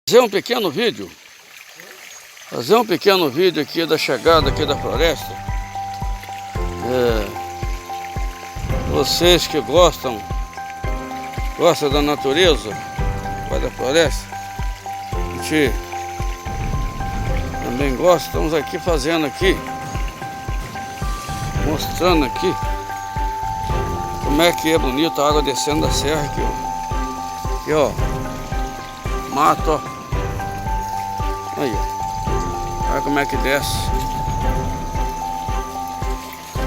Fazer um pequeno vídeo aqui da chegada aqui da floresta. Vocês que gostam da natureza, da floresta, a gente também gosta. Estamos aqui fazendo aqui, mostrando aqui como é que é bonito a água descendo da serra aqui, ó. Aqui, ó, mato, ó. Aí, ó. Olha como é que desce.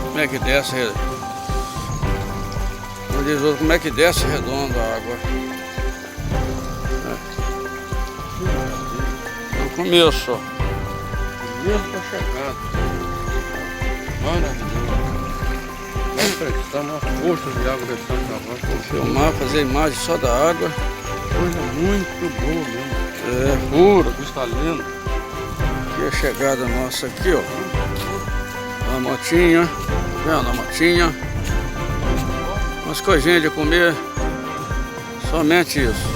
Como é que desce. Como é que desce redondo a água. No começo, ó. Começo da chegada. Maravilhoso. Está uma força de água descendo na voz. Vou filmar, fazer imagem só da água. Coisa muito boa mesmo. Pura. Cristalino. Aqui é a chegada nossa aqui, ó. A motinha. Vendo a motinha? Umas coisinhas de comer. Somente isso.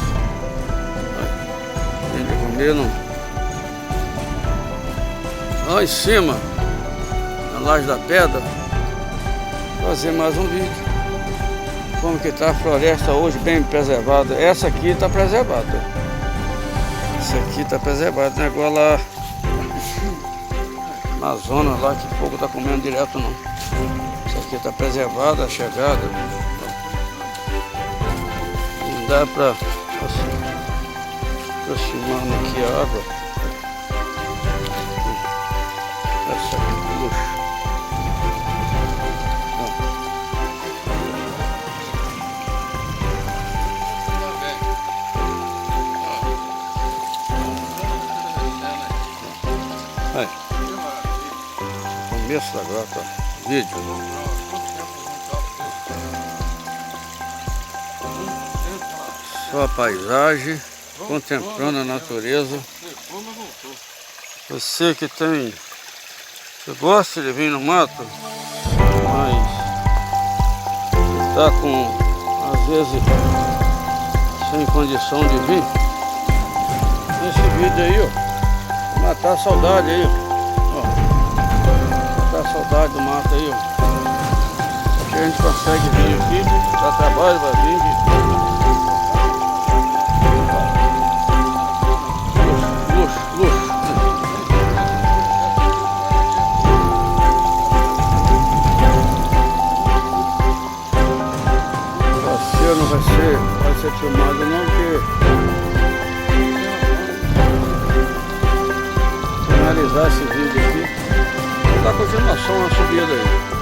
Coisinha de comer não. Lá em cima, na laje da pedra, fazer mais um vídeo. Como que tá a floresta hoje, bem preservada. Essa aqui está preservada. Essa aqui está preservada, não é igual lá na zona lá que o fogo está comendo direto não. Essa aqui está preservada, a chegada. Não dá para aproximando aqui a água. Essa aqui que luxo. Aí. Começo da grota, ó. Vídeo. Só a paisagem, contemplando a natureza. Você que você gosta de vir no mato, mas está com, às vezes, sem condição de vir, nesse vídeo aí, ó. Matar a saudade aí, ó. Matar a saudade do mato aí, ó. Aqui a gente consegue vir aqui, dá trabalho, vai vir. Luxo. Você não vai ser filmado não, porque finalizar esse vídeo aqui, vou dar continuação na subida aí.